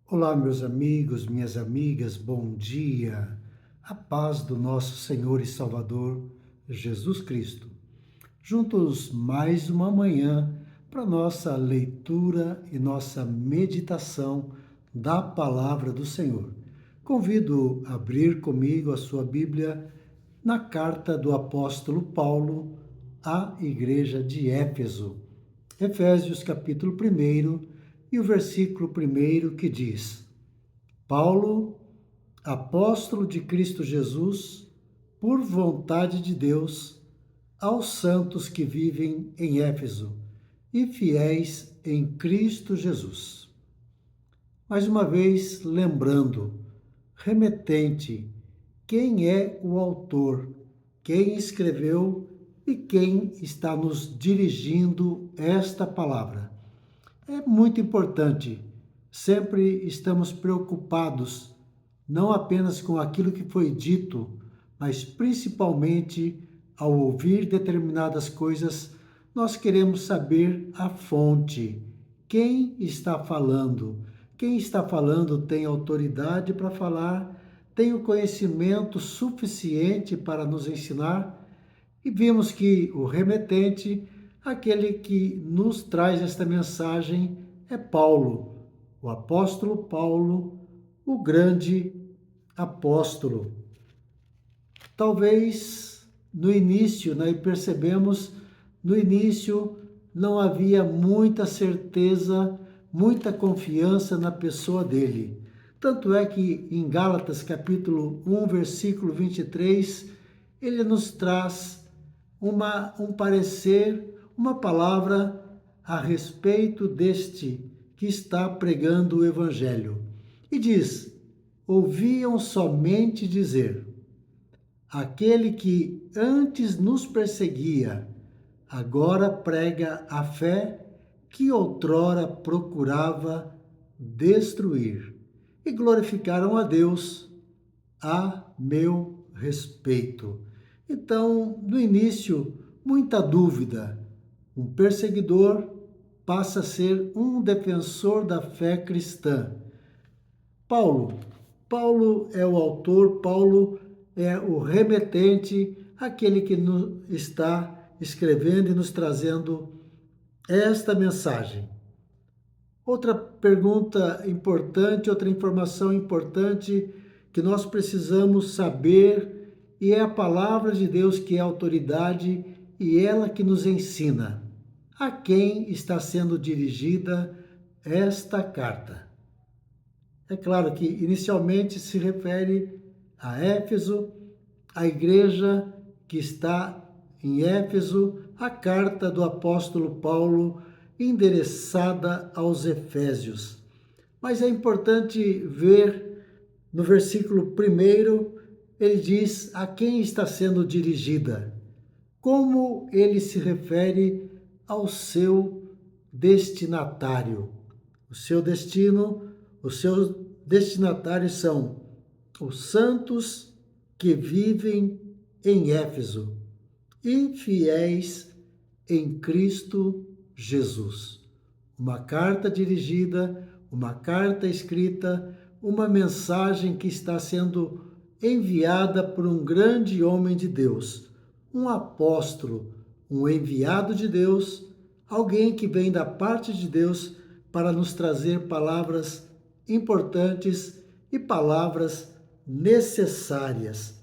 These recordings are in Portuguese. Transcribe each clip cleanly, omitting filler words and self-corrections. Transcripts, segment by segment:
Olá, meus amigos, minhas amigas, bom dia. A paz do nosso Senhor e Salvador Jesus Cristo. Juntos mais uma manhã para nossa leitura e nossa meditação da palavra do Senhor. Convido a abrir comigo a sua Bíblia na carta do apóstolo Paulo à igreja de Éfeso. Efésios capítulo 1 e o versículo 1 que diz: Paulo, apóstolo de Cristo Jesus, por vontade de Deus, aos santos que vivem em Éfeso e fiéis em Cristo Jesus. Mais uma vez, lembrando, remetente, quem é o autor, quem escreveu e quem está nos dirigindo esta palavra. É muito importante. Sempre estamos preocupados, não apenas com aquilo que foi dito, mas principalmente ao ouvir determinadas coisas, nós queremos saber a fonte. Quem está falando? Quem está falando tem autoridade para falar, tem o conhecimento suficiente para nos ensinar? E vimos que o remetente, aquele que nos traz esta mensagem, é Paulo, o apóstolo Paulo, o grande apóstolo. Talvez no início, percebemos, no início não havia muita certeza, muita confiança na pessoa dele. Tanto é que em Gálatas capítulo 1, versículo 23, ele nos traz um parecer, uma palavra a respeito deste que está pregando o Evangelho. E diz: ouviam somente dizer, aquele que antes nos perseguia, agora prega a fé que outrora procurava destruir. E glorificaram a Deus a meu respeito. Então, no início, muita dúvida. Um perseguidor passa a ser um defensor da fé cristã. Paulo é o autor, Paulo é o remetente, aquele que está escrevendo e nos trazendo esta mensagem. Outra pergunta importante, outra informação importante que nós precisamos saber, e é a palavra de Deus que é a autoridade e ela que nos ensina. A quem está sendo dirigida esta carta? É claro que inicialmente se refere a Éfeso, a igreja que está em Éfeso, a carta do apóstolo Paulo endereçada aos Efésios. Mas é importante ver no versículo 1, ele diz a quem está sendo dirigida, como ele se refere ao seu destinatário. O seu destino, os seus destinatários são os santos que vivem em Éfeso e fiéis em Cristo Jesus. Uma carta dirigida, uma carta escrita, uma mensagem que está sendo enviada por um grande homem de Deus, um apóstolo, um enviado de Deus, alguém que vem da parte de Deus para nos trazer palavras importantes e palavras necessárias.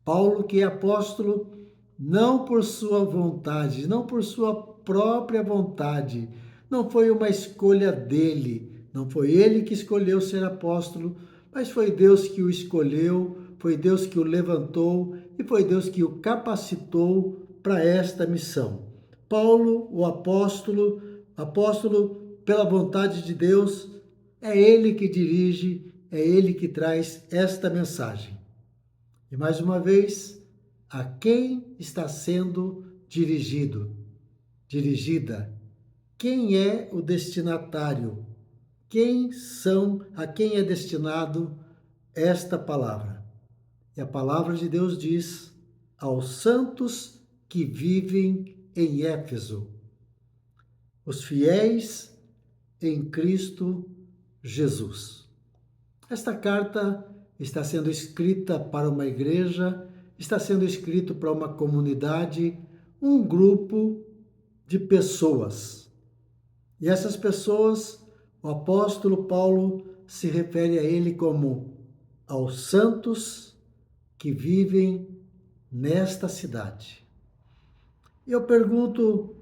Paulo, que é apóstolo, não por sua vontade, não por sua própria vontade, não foi uma escolha dele, não foi ele que escolheu ser apóstolo, mas foi Deus que o escolheu, foi Deus que o levantou e foi Deus que o capacitou para esta missão. Paulo, o apóstolo pela vontade de Deus, é ele que dirige, é ele que traz esta mensagem. E mais uma vez, a quem está sendo dirigida? Quem é o destinatário? A quem é destinado esta palavra? E a palavra de Deus diz aos santos que vivem em Éfeso, os fiéis em Cristo Jesus. Esta carta está sendo escrita para uma igreja, está sendo escrito para uma comunidade, um grupo de pessoas. E essas pessoas, o apóstolo Paulo se refere a ele como aos santos que vivem nesta cidade. Eu pergunto,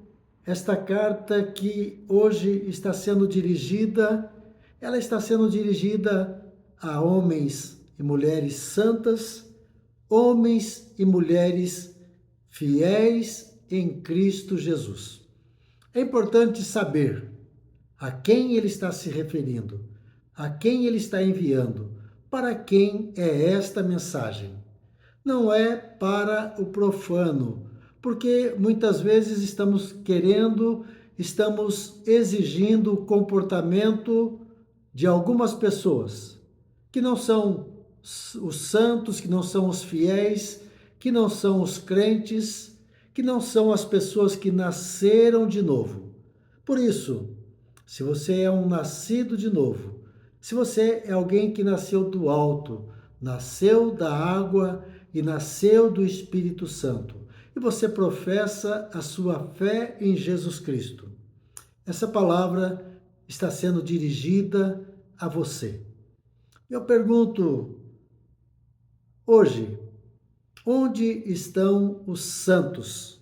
esta carta que hoje está sendo dirigida, ela está sendo dirigida a homens e mulheres santas, homens e mulheres fiéis em Cristo Jesus. É importante saber a quem ele está se referindo, a quem ele está enviando, para quem é esta mensagem. Não é para o profano, porque muitas vezes estamos exigindo o comportamento de algumas pessoas que não são os santos, que não são os fiéis, que não são os crentes, que não são as pessoas que nasceram de novo. Por isso, se você é um nascido de novo, se você é alguém que nasceu do alto, nasceu da água e nasceu do Espírito Santo, e você professa a sua fé em Jesus Cristo, essa palavra está sendo dirigida a você. Eu pergunto hoje, onde estão os santos?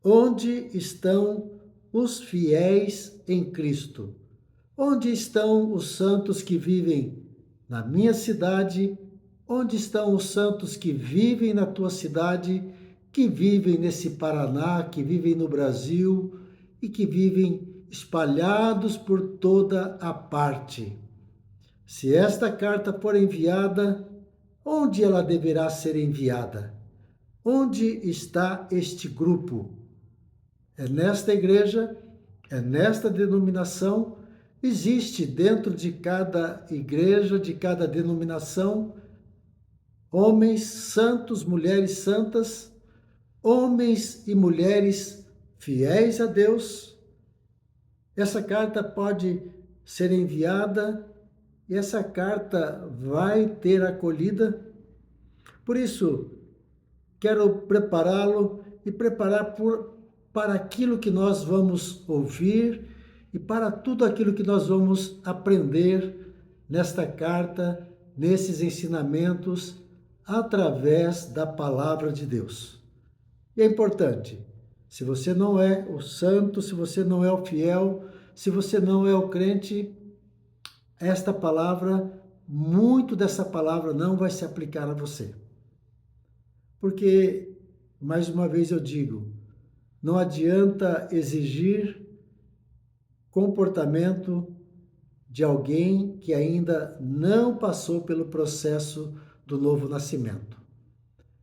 Onde estão os fiéis em Cristo? Onde estão os santos que vivem na minha cidade? Onde estão os santos que vivem na tua cidade, que vivem nesse Paraná, que vivem no Brasil e que vivem espalhados por toda a parte? Se esta carta for enviada, onde ela deverá ser enviada? Onde está este grupo? É nesta igreja? É nesta denominação? Existe dentro de cada igreja, de cada denominação, homens santos, mulheres santas, homens e mulheres fiéis a Deus? Essa carta pode ser enviada e essa carta vai ter acolhida. Por isso, quero prepará-lo e preparar para aquilo que nós vamos ouvir e para tudo aquilo que nós vamos aprender nesta carta, nesses ensinamentos, através da palavra de Deus. E é importante, se você não é o santo, se você não é o fiel, se você não é o crente, esta palavra, muito dessa palavra não vai se aplicar a você. Porque, mais uma vez eu digo, não adianta exigir comportamento de alguém que ainda não passou pelo processo do novo nascimento.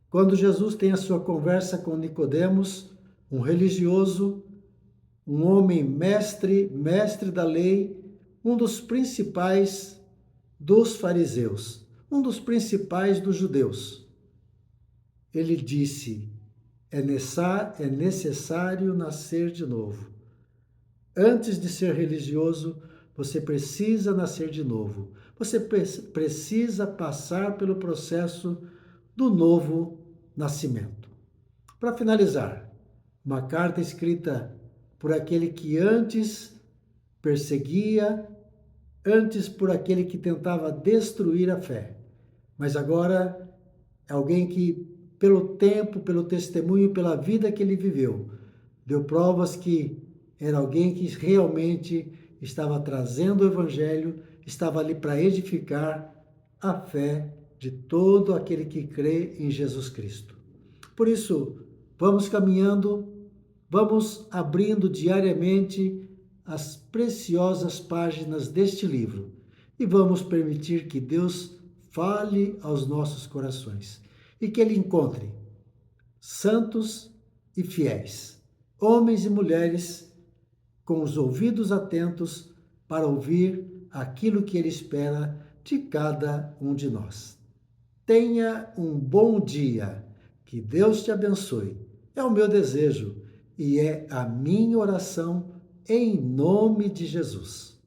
Quando Jesus tem a sua conversa com Nicodemos, um religioso, um homem mestre da lei, um dos principais dos fariseus, um dos principais dos judeus. Ele disse: é necessário nascer de novo. Antes de ser religioso, você precisa nascer de novo. Você precisa passar pelo processo do novo nascimento. Para finalizar, uma carta escrita por aquele que antes perseguia, antes por aquele que tentava destruir a fé, mas agora é alguém que, pelo tempo, pelo testemunho, pela vida que ele viveu, deu provas que era alguém que realmente estava trazendo o Evangelho, estava ali para edificar a fé de todo aquele que crê em Jesus Cristo. Por isso, vamos caminhando, vamos abrindo diariamente as preciosas páginas deste livro e vamos permitir que Deus fale aos nossos corações e que Ele encontre santos e fiéis, homens e mulheres com os ouvidos atentos para ouvir aquilo que Ele espera de cada um de nós. Tenha um bom dia, que Deus te abençoe. É o meu desejo e é a minha oração em nome de Jesus.